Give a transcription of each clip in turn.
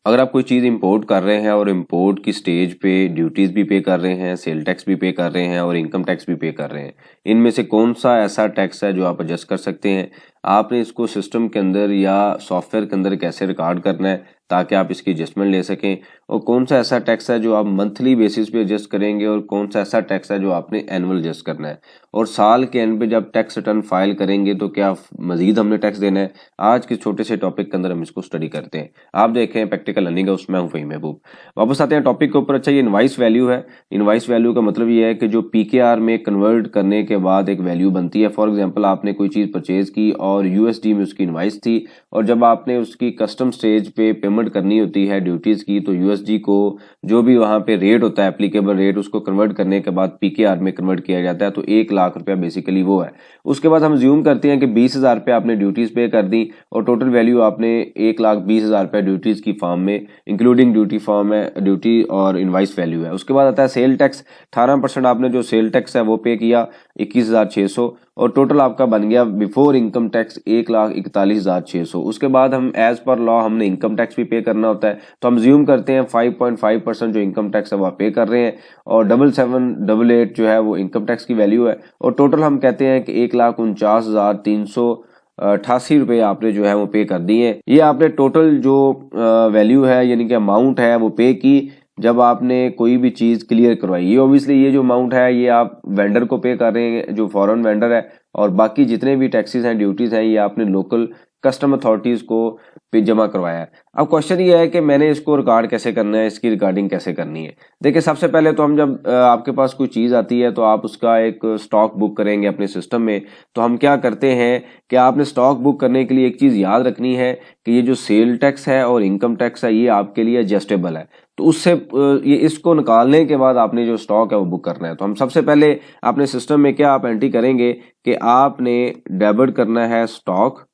अगर आप कोई चीज़ इंपोर्ट कर रहे हैं और इंपोर्ट की स्टेज पे ड्यूटीज़ भी पे कर रहे हैं, सेल टैक्स भी पे कर रहे हैं और इनकम टैक्स भी पे कर रहे हैं, इनमें से कौन सा ऐसा टैक्स है जो आप एडजस्ट कर सकते हैं? आपने इसको सिस्टम के अंदर या सॉफ्टवेयर के अंदर कैसे रिकॉर्ड करना है ताकि आप इसकी एडजस्टमेंट ले सकें, और कौन सा ऐसा टैक्स है जो आप मंथली बेसिस पे एडजस्ट करेंगे और कौन सा ऐसा टैक्स है जो आपने एनुअल एडजस्ट करना है, और साल के एंड पे जब टैक्स रिटर्न फाइल करेंगे तो क्या मजीद हमने टैक्स देना है। आज के छोटे से टॉपिक के अंदर हम इसको स्टडी करते हैं। आप देखें प्रैक्टिकल लर्निंग है, उसमें हूँ फ़हीम महबूब। वापस आते हैं टॉपिक के ऊपर। अच्छा, ये इनवाइस वैल्यू है। इनवाइस वैल्यू का मतलब ये है कि जो पीकेआर में कन्वर्ट करने के बाद एक वैल्यू बनती है। फॉर एग्जांपल आपने कोई चीज़ परचेज की और यूएसडी में उसकी इनवाइस थी, और जब आपने उसकी कस्टम स्टेज पे पेमेंट करनी होती है ड्यूटीज़ की, तो यूएसडी को जो भी वहाँ पे रेट होता है, एप्लीकेबल रेट, उसको कन्वर्ट करने के बाद पीकेआर में कन्वर्ट किया जाता है। तो 1,00,000 रुपया बेसिकली वो है। उसके बाद हम ज्यूम करते हैं कि 20,000 रुपया आपने ड्यूटीज़ पे कर दी और टोटल वैल्यू आपने 1,20,000 रुपया ड्यूटीज़ की फॉर्म में, इंक्लूडिंग ड्यूटी फॉर्म है, ड्यूटी और इनवाइस वैल्यू है। उसके बाद आता है सेल टैक्स। 18% आपने जो सेल टैक्स है वो पे किया, 21,600, और टोटल आपका बन गया बिफोर इनकम टैक्स 1,41,600। उसके बाद हम एज पर लॉ हमने इनकम टैक्स भी पे करना होता है, तो हम ज्यूम करते हैं 5.5% जो इनकम टैक्स है वो आप पे कर रहे हैं, और 7788 जो है वो इनकम टैक्स की वैल्यू है, और टोटल हम कहते हैं कि 1,49,388 रुपये आपने जो है वो पे कर दिए। ये आपने टोटल जो वैल्यू है यानी कि अमाउंट है वो पे की जब आपने कोई भी चीज़ क्लियर करवाई। ये ऑब्वियसली ये जो अमाउंट है ये आप वेंडर को पे कर रहे हैं जो फॉरेन वेंडर है, और बाकी जितने भी टैक्सेस हैं, ड्यूटीज़ हैं, ये आपने लोकल कस्टम अथॉरिटीज़ को पे जमा करवाया है। अब क्वेश्चन ये है कि मैंने इसको रिकॉर्ड कैसे करना है, इसकी रिकॉर्डिंग कैसे करनी है। देखिए, सबसे पहले तो हम जब आपके पास कोई चीज़ आती है तो आप उसका एक स्टॉक बुक करेंगे अपने सिस्टम में। तो हम क्या करते हैं कि आपने स्टॉक बुक करने के लिए एक चीज़ याद रखनी है कि ये जो सेल टैक्स है और इनकम टैक्स है ये आपके लिए एडजस्टेबल है। तो उससे ये इसको निकालने के बाद आपने जो स्टॉक है वो बुक करना है। तो हम सबसे पहले अपने सिस्टम में क्या आप एंट्री करेंगे कि आपने डेबिट करना है स्टॉक,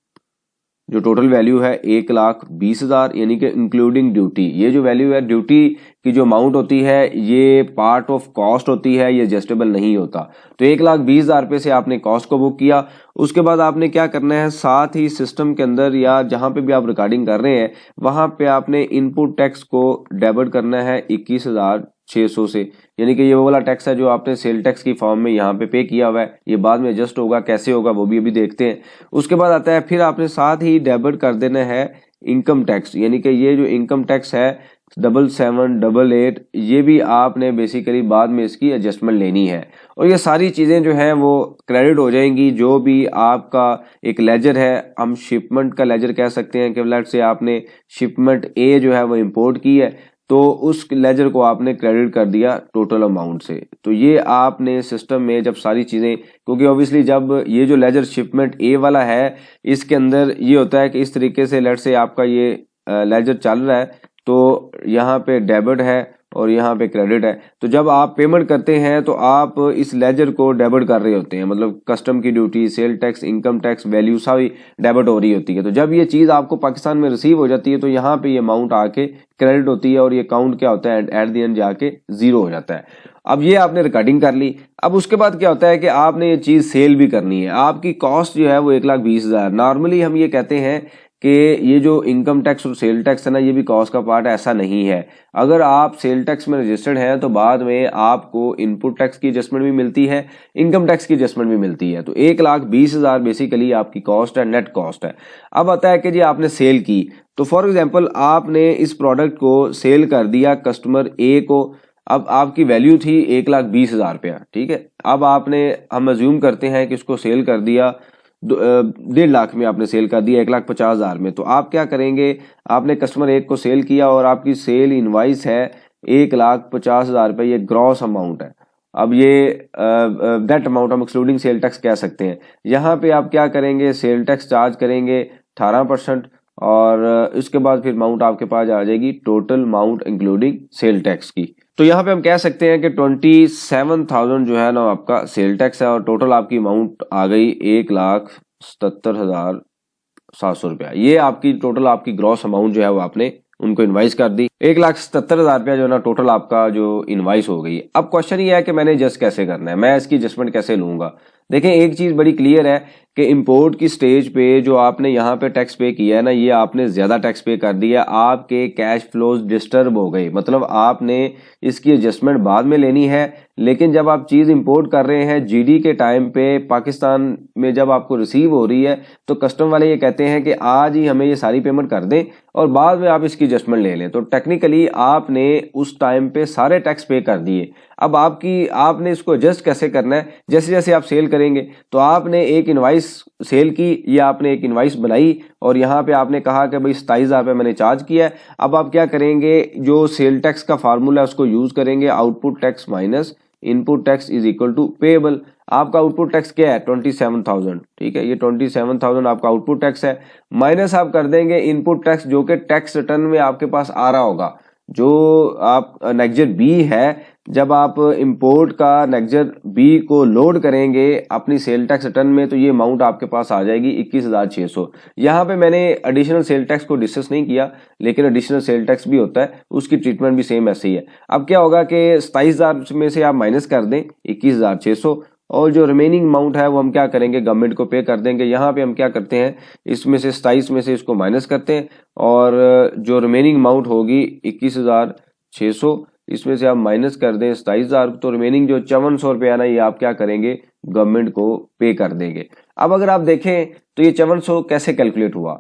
जो टोटल वैल्यू है 1,20,000 यानी कि इंक्लूडिंग ड्यूटी। ये जो वैल्यू है ड्यूटी की जो अमाउंट होती है ये पार्ट ऑफ कॉस्ट होती है, ये एडजस्टेबल नहीं होता। तो 1,20,000 रुपये से आपने कॉस्ट को बुक किया। उसके बाद आपने क्या करना है, साथ ही सिस्टम के अंदर या जहां पे भी आप रिकॉर्डिंग कर रहे हैं वहां पे आपने इनपुट टैक्स को डेबिट करना है 21,600 से, यानी कि ये वो वाला टैक्स है जो आपने सेल टैक्स की फॉर्म में यहाँ पे किया हुआ है। ये बाद में एडजस्ट होगा, कैसे होगा वो भी अभी देखते हैं। उसके बाद आता है फिर आपने साथ ही डेबिट कर देना है इनकम टैक्स, यानी कि ये जो इनकम टैक्स है 7788, ये भी आपने बेसिकली बाद में इसकी एडजस्टमेंट लेनी है। और ये सारी चीज़ें जो हैं वो क्रेडिट हो जाएंगी। जो भी आपका एक लेजर है, हम शिपमेंट का लेजर कह सकते हैं कि लेट्स से आपने शिपमेंट ए जो है वो इंपोर्ट की है, तो उस लेजर को आपने क्रेडिट कर दिया टोटल अमाउंट से। तो ये आपने सिस्टम में जब सारी चीज़ें, क्योंकि ऑब्वियसली जब ये जो लेजर शिपमेंट ए वाला है इसके अंदर ये होता है कि इस तरीके से लेट्स से आपका ये लेजर चल रहा है, तो यहाँ पे डेबिट है और यहाँ पे क्रेडिट है। तो जब आप पेमेंट करते हैं तो आप इस लेजर को डेबिट कर रहे होते हैं, मतलब कस्टम की duty, sale tax, income tax value सारी डेबिट हो रही होती है। तो जब ये चीज़ आपको पाकिस्तान में रिसीव हो जाती है तो यहाँ पे ये अमाउंट आके क्रेडिट होती है और ये अकाउंट क्या होता है एट द एंड जाके जीरो हो जाता है। अब ये आपने रिकॉर्डिंग कर ली। अब उसके बाद क्या होता है कि आपने ये चीज़ सेल भी करनी है। आपकी कॉस्ट जो है वो 1,20,000। नॉर्मली हम ये कहते हैं कि ये जो इनकम टैक्स और सेल टैक्स है ना, ये भी कॉस्ट का पार्ट है, ऐसा नहीं है। अगर आप सेल टैक्स में रजिस्टर्ड हैं तो बाद में आपको इनपुट टैक्स की एडजस्टमेंट भी मिलती है, इनकम टैक्स की एडजस्टमेंट भी मिलती है। तो 1,20,000 बेसिकली आपकी कॉस्ट है, नेट कॉस्ट है। अब आता है कि जी आपने सेल की, तो फॉर एग्जाम्पल आपने इस प्रोडक्ट को सेल कर दिया कस्टमर ए को। अब आपकी वैल्यू थी 1,20,000 रुपया, ठीक है। अब आपने, हम अज्यूम करते हैं कि इसको सेल कर दिया 1.5 लाख में, आपने सेल कर दिया 1,50,000 में। तो आप क्या करेंगे, आपने कस्टमर एक को सेल किया और आपकी सेल इनवाइस है 1,50,000 रुपये, ये ग्रॉस अमाउंट है। अब ये दैट अमाउंट हम एक्सक्लूडिंग सेल टैक्स कह सकते हैं। यहाँ पे आप क्या करेंगे, सेल टैक्स चार्ज करेंगे 18%, और इसके बाद फिर अमाउंट आपके पास आ जाएगी total amount including sale tax की। तो यहाँ पे हम कह सकते हैं कि 27,000 जो है ना आपका सेल टैक्स है, और टोटल आपकी अमाउंट आ गई 1,77,700 रुपया। ये आपकी टोटल आपकी ग्रॉस अमाउंट जो है वो आपने उनको इनवाइस कर दी। 1,77,000 रुपया जो है ना टोटल आपका जो इनवाइस हो गई। अब क्वेश्चन ये है कि मैंने एडजस्ट कैसे करना है, मैं इसकी एडजस्टमेंट कैसे लूंगा। देखें, एक चीज बड़ी क्लियर है कि इंपोर्ट की स्टेज पे जो आपने यहाँ पे टैक्स पे किया है ना, ये आपने ज़्यादा टैक्स पे कर दिया, आपके कैश फ्लोज डिस्टर्ब हो गए। मतलब आपने इसकी एडजस्टमेंट बाद में लेनी है, लेकिन जब आप चीज़ इंपोर्ट कर रहे हैं जीडी के टाइम पे पाकिस्तान में जब आपको रिसीव हो रही है, तो कस्टम वाले ये कहते हैं कि आज ही हमें ये सारी पेमेंट कर दें और बाद में आप इसकी एडजस्टमेंट ले लें। तो टेक्निकली आपने उस टाइम पे सारे टैक्स पे कर दिए। अब आपने इसको एडजस्ट कैसे करना है, जैसे जैसे आप सेल करेंगे तो आपने एक इनवाइस सेल की, ये आपने एक इनवाइस बनाई और यहाँ पे आपने कहा कि भाई 27,000 रुपये मैंने चार्ज किया है। अब आप क्या करेंगे, जो सेल टैक्स का फार्मूला है उसको यूज करेंगे, output tax minus input tax is equal to payable. आपका आउटपुट टैक्स क्या है 27,000, ठीक है, ये 27,000 आपका आउटपुट टैक्स है, माइनस आप कर देंगे इनपुट टैक्स जो कि टैक्स रिटर्न में आपके पास आ रहा होगा, जो आप नेक्जर बी है। जब आप इंपोर्ट का नेक्जर बी को लोड करेंगे अपनी सेल टैक्स रिटर्न में, तो ये अमाउंट आपके पास आ जाएगी 21,600। यहाँ पे मैंने एडिशनल सेल टैक्स को डिस्कस नहीं किया, लेकिन एडिशनल सेल टैक्स भी होता है, उसकी ट्रीटमेंट भी सेम ऐसे ही है। अब क्या होगा कि 27,000 में से आप माइनस कर दें 21,600 और जो रिमेनिंग अमाउंट है वो हम क्या करेंगे, गवर्नमेंट को पे कर देंगे। यहाँ पे हम क्या करते हैं, इसमें से 27 में से इसको माइनस करते हैं और जो रिमेनिंग अमाउंट होगी 21,600, इसमें से आप माइनस कर दें 27,000, तो रिमेनिंग जो 5400 रुपये आना, ये आप क्या करेंगे, गवर्नमेंट को पे कर देंगे। अब अगर आप देखें तो ये 5400 कैसे कैलकुलेट हुआ,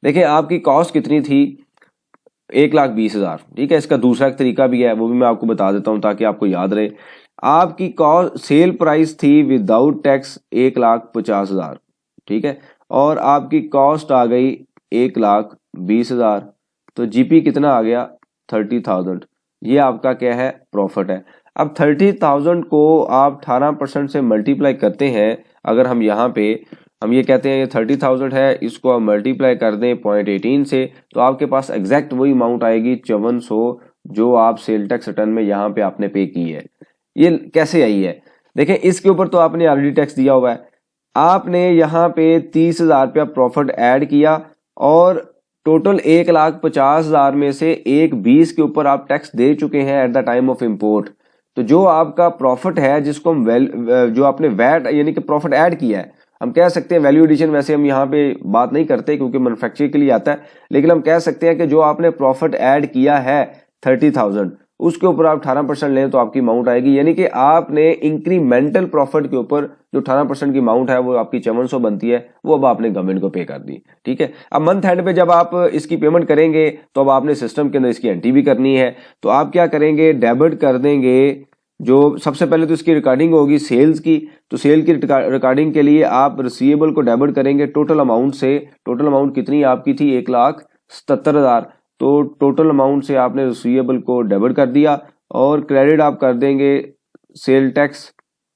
देखिए आपकी कॉस्ट कितनी थी, 1,20,000, ठीक है। इसका दूसरा एक तरीका भी है, वो भी मैं आपको बता देता हूँ ताकि आपको याद रहे। आपकी कॉस्ट सेल प्राइस थी विदाउट टैक्स 1,50,000, ठीक है, और आपकी कॉस्ट आ गई 1,20,000, तो जीपी कितना आ गया 30,000। ये आपका क्या है, प्रॉफिट है। अब 30,000 को आप 18% से मल्टीप्लाई करते हैं, अगर हम यहाँ पे हम ये कहते हैं ये 30,000 है, इसको आप मल्टीप्लाई कर दें 0.18 से, तो आपके पास एग्जैक्ट वही अमाउंट आएगी 5400 जो आप सेल टैक्स रिटर्न में यहाँ पे आपने पे की है। ये कैसे आई है, देखें इसके ऊपर तो आपने ऑलरेडी टैक्स दिया हुआ है, आपने यहाँ पे 30,000 रुपया प्रॉफिट ऐड किया और टोटल 1,50,000 में से 1,20 के ऊपर आप टैक्स दे चुके हैं eight the time of import. तो जो आपका प्रॉफिट है जिसको हम जो आपने वैट यानी कि प्रॉफिट ऐड किया है, हम कह सकते हैं वैल्यू एडिशन, वैसे हम यहाँ पे बात नहीं करते क्योंकि मैन्युफैक्चरिंग के लिए आता है, लेकिन हम कह सकते हैं कि जो आपने प्रॉफिट ऐड किया है 30,000, उसके ऊपर आप 18% लें तो आपकी अमाउंट आएगी, यानी कि आपने इंक्रीमेंटल प्रॉफिट के ऊपर जो 18% की अमाउंट है वो आपकी 5400 बनती है, वो अब आपने गवर्नमेंट को पे कर दी, ठीक है। अब मंथ एंड पे जब आप इसकी पेमेंट करेंगे तो अब आपने सिस्टम के अंदर इसकी एंट्री भी करनी है, तो आप क्या करेंगे, डेबिट कर देंगे। जो सबसे पहले तो इसकी रिकॉर्डिंग होगी सेल्स की, तो सेल की रिकॉर्डिंग के लिए आप रिसीवेबल को डेबिट करेंगे टोटल अमाउंट से। टोटल अमाउंट कितनी आपकी थी, 1,77,000, तो टोटल अमाउंट से आपने रिसीवेबल को डेबिट कर दिया और क्रेडिट आप कर देंगे सेल टैक्स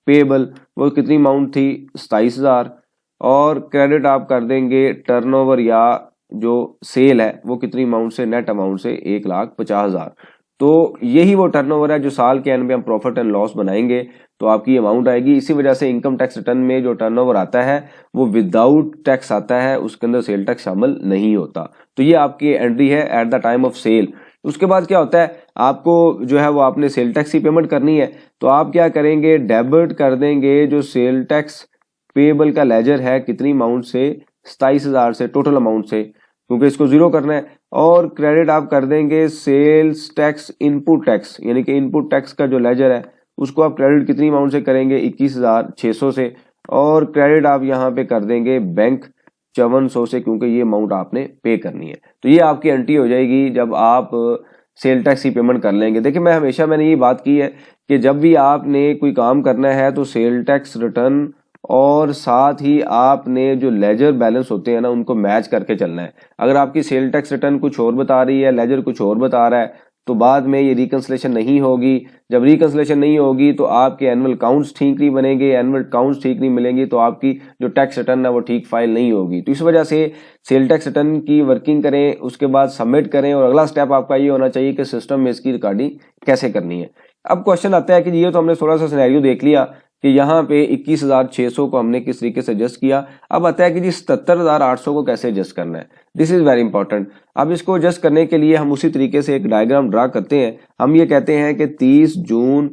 पेएबल, वो कितनी अमाउंट थी 27,000, और क्रेडिट आप कर देंगे टर्नओवर या जो सेल है वो कितनी अमाउंट से, नेट अमाउंट से 1,50,000। तो यही वो टर्नओवर है जो साल के एंड में हम प्रॉफिट एंड लॉस बनाएंगे तो आपकी अमाउंट आएगी। इसी वजह से इनकम टैक्स रिटर्न में जो टर्नओवर आता है वो विदाउट टैक्स आता है, उसके अंदर सेल टैक्स शामिल नहीं होता। तो ये आपकी एंट्री है at the time of sale. उसके बाद क्या होता है, आपको जो है वो आपने सेल टैक्स की पेमेंट करनी है, तो आप क्या करेंगे, डेबिट कर देंगे जो सेल टैक्स पेएबल का लेजर है कितनी अमाउंट से, 27,000 से, टोटल अमाउंट से, क्योंकि इसको जीरो करना है, और क्रेडिट आप कर देंगे सेल्स टैक्स इनपुट टैक्स, यानी कि इनपुट टैक्स का जो लेजर है उसको आप क्रेडिट कितनी अमाउंट से करेंगे, 21,600 से, और क्रेडिट आप यहाँ पे कर देंगे बैंक 5400 से, क्योंकि ये अमाउंट आपने पे करनी है। तो ये आपकी एंट्री हो जाएगी जब आप सेल टैक्स की पेमेंट कर लेंगे। देखिए मैंने ये बात की है कि जब भी आपने कोई काम करना है तो सेल टैक्स रिटर्न और साथ ही आपने जो लेजर बैलेंस होते हैं ना उनको मैच करके चलना है। अगर आपकी सेल टैक्स रिटर्न कुछ और बता रही है, लेजर कुछ और बता रहा है, तो बाद में ये रिकंसलेशन नहीं होगी। जब रिकंसलेशन नहीं होगी तो आपके एनुअल काउंट्स ठीक नहीं बनेंगे, एनुअल काउंट्स ठीक नहीं मिलेंगी, तो आपकी जो टैक्स रिटर्न है वो ठीक फाइल नहीं होगी। तो इस वजह से सेल टैक्स रिटर्न की वर्किंग करें, उसके बाद सबमिट करें, और अगला स्टेप आपका ये होना चाहिए कि सिस्टम में इसकी रिकॉर्डिंग कैसे करनी है। अब क्वेश्चन आता है कि ये तो हमने थोड़ा सा सिनेरियो देख लिया कि यहाँ पे 21,600 को हमने किस तरीके से एडजस्ट किया। अब आता है कि जी 77,800 को कैसे एडजस्ट करना है। This is very important. अब इसको एडजस्ट करने के लिए हम उसी तरीके से एक डायग्राम ड्रा करते हैं। हम ये कहते हैं कि 30 जून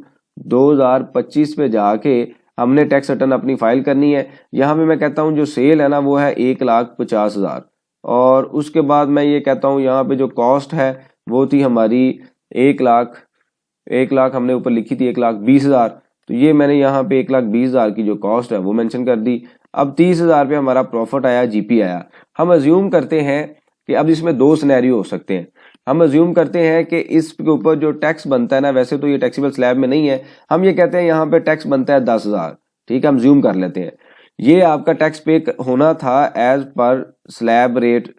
2025 पे जाके हमने टैक्स रिटर्न अपनी फाइल करनी है। यहाँ पे मैं कहता हूँ जो सेल है ना वो है 1,50,000 और उसके बाद मैं ये कहता हूँ यहाँ पे जो कॉस्ट है वो थी हमारी 1,00,000 हमने ऊपर लिखी थी 1,20,000, तो ये मैंने यहाँ पे 1,20,000 की जो कॉस्ट है वो मेंशन कर दी। अब 30,000 पे हमारा प्रॉफिट आया, जीपी आया। हम अज्यूम करते हैं कि अब इसमें दो सिनेरियो हो सकते हैं। हम अज्यूम करते हैं कि इसके ऊपर जो टैक्स बनता है ना, वैसे तो ये टैक्सेबल स्लैब में नहीं है, हम ये कहते हैं यहाँ पे टैक्स बनता है 10,000, ठीक है, हम ज्यूम कर लेते हैं। ये आपका टैक्स पे होना था एज पर स्लैब रेट,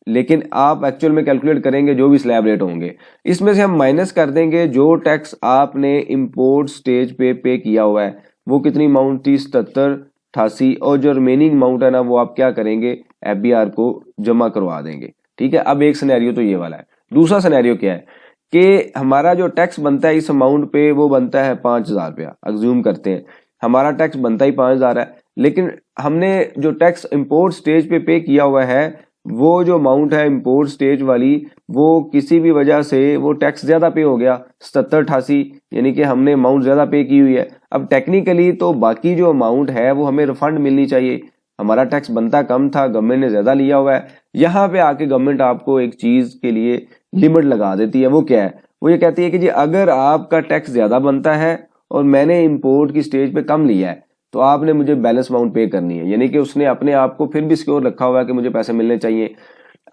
लेकिन आप एक्चुअल में कैलकुलेट करेंगे जो भी स्लैब रेट होंगे, इसमें से हम माइनस कर देंगे जो टैक्स आपने इंपोर्ट स्टेज पे किया हुआ है। वो कितनी अमाउंट थी? 7788, और जो रिमेनिंग अमाउंट है ना वो आप क्या करेंगे? एफबीआर को जमा करवा देंगे, ठीक है। अब एक सिनेरियो तो ये वाला है। दूसरा सिनेरियो क्या है कि हमारा जो टैक्स बनता है इस अमाउंट पे वो बनता है 5,000 रुपया, अज्यूम करते हैं हमारा टैक्स बनता ही 5,000 है, लेकिन हमने जो टैक्स इंपोर्ट स्टेज पे किया हुआ है वो जो अमाउंट है इंपोर्ट स्टेज वाली, वो किसी भी वजह से वो टैक्स ज्यादा पे हो गया 7788, यानी कि हमने अमाउंट ज्यादा पे की हुई है। अब टेक्निकली तो बाकी जो अमाउंट है वो हमें रिफंड मिलनी चाहिए, हमारा टैक्स बनता कम था, गवर्नमेंट ने ज्यादा लिया हुआ है। यहाँ पे आके गवर्नमेंट आपको एक चीज के लिए लिमिट लगा देती है। वो क्या है? वो ये कहती है कि जी अगर आपका टैक्स ज्यादा बनता है और मैंने इंपोर्ट की स्टेज पे कम लिया है तो आपने मुझे बैलेंस अमाउंट पे करनी है, यानी कि उसने अपने आप को फिर भी सिक्योर रखा हुआ है कि मुझे पैसे मिलने चाहिए।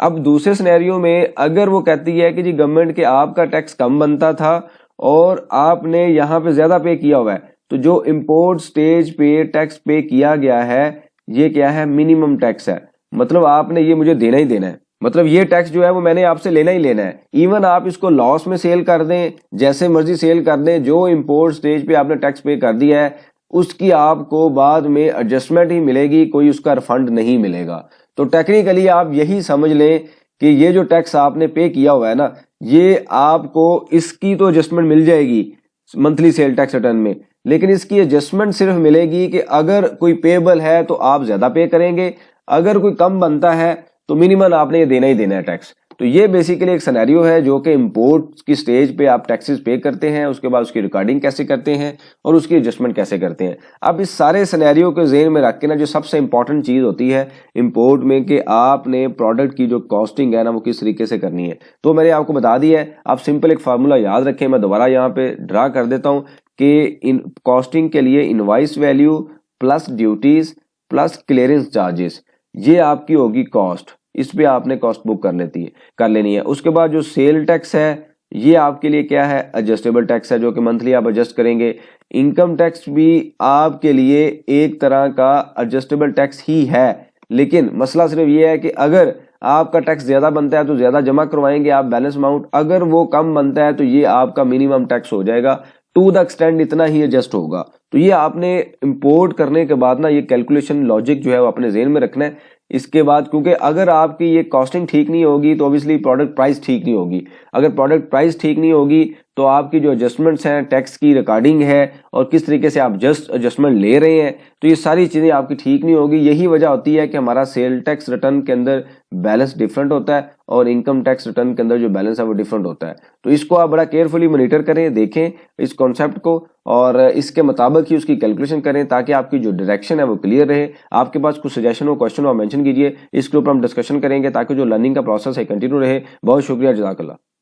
अब दूसरे सिनेरियो में अगर वो कहती है कि जी गवर्नमेंट के आपका टैक्स कम बनता था और आपने यहाँ पे ज्यादा पे किया हुआ है, तो जो इंपोर्ट स्टेज पे टैक्स पे किया गया है ये क्या है? मिनिमम टैक्स है, मतलब आपने ये मुझे देना ही देना है, मतलब ये टैक्स जो है वो मैंने आपसे लेना ही लेना है। इवन आप इसको लॉस में सेल कर दें, जैसे मर्जी सेल कर दें, जो इंपोर्ट स्टेज पे आपने टैक्स पे कर दिया है उसकी आपको बाद में एडजस्टमेंट ही मिलेगी, कोई उसका रिफंड नहीं मिलेगा। तो टेक्निकली आप यही समझ लें कि ये जो टैक्स आपने पे किया हुआ है ना, ये आपको इसकी तो एडजस्टमेंट मिल जाएगी मंथली सेल टैक्स रिटर्न में, लेकिन इसकी एडजस्टमेंट सिर्फ मिलेगी कि अगर कोई पेबल है तो आप ज्यादा पे करेंगे, अगर कोई कम बनता है तो मिनिमम आपने ये देना ही देना है टैक्स। तो ये बेसिकली एक सिनेरियो है जो कि इंपोर्ट की स्टेज पे आप टैक्सेस पे करते हैं, उसके बाद उसकी रिकॉर्डिंग कैसे करते हैं और उसकी एडजस्टमेंट कैसे करते हैं। अब इस सारे सिनेरियो को ज़हन में रख के ना जो सबसे इंपॉर्टेंट चीज़ होती है इंपोर्ट में कि आपने प्रोडक्ट की जो कॉस्टिंग है ना वो किस तरीके से करनी है, तो मैंने आपको बता दिया है। आप सिंपल एक फार्मूला याद रखें, मैं दोबारा यहाँ पे ड्रा कर देता हूँ कि इन कॉस्टिंग के लिए invoice value plus duties plus clearance charges, ये आपकी होगी कॉस्ट, इस पे आपने कॉस्ट बुक कर लेनी है। उसके बाद जो सेल टैक्स है ये आपके लिए क्या है? एडजस्टेबल टैक्स है, जो कि मंथली आप एडजस्ट करेंगे। इनकम टैक्स भी आपके लिए एक तरह का एडजस्टेबल टैक्स ही है, लेकिन मसला सिर्फ ये है कि अगर आपका टैक्स ज्यादा बनता है तो ज्यादा जमा करवाएंगे आप बैलेंस अमाउंट, अगर वो कम बनता है तो ये आपका मिनिमम टैक्स हो जाएगा, टू द एक्सटेंड इतना ही एडजस्ट होगा। तो ये आपने इंपोर्ट करने के बाद ना ये कैलकुलेशन लॉजिक जो है वो अपने ज़हन में रखना है। इसके बाद क्योंकि अगर आपकी ये कॉस्टिंग ठीक नहीं होगी तो ऑब्वियसली प्रोडक्ट प्राइस ठीक नहीं होगी, अगर प्रोडक्ट प्राइस ठीक नहीं होगी तो आपकी जो एडजस्टमेंट्स हैं, टैक्स की रिकॉर्डिंग है और किस तरीके से आप जस्ट एडजस्टमेंट ले रहे हैं, तो ये सारी चीज़ें आपकी ठीक नहीं होगी। यही वजह होती है कि हमारा सेल टैक्स रिटर्न के अंदर बैलेंस डिफरेंट होता है और इनकम टैक्स रिटर्न के अंदर जो बैलेंस है वो डिफरेंट होता है। तो इसको आप बड़ा केयरफुली मॉनिटर करें, देखें इस कॉन्सेप्ट को और इसके मुताबिक ही उसकी कैलकुलेशन करें ताकि आपकी जो डायरेक्शन है वो क्लियर रहे। आपके पास कुछ सजेशन हो, क्वेश्चन हो, आप मेंशन कीजिए, इसके ऊपर हम डिस्कशन करेंगे ताकि जो लर्निंग का प्रोसेस है कंटिन्यू रहे। बहुत शुक्रिया, जज़ाकल्लाह।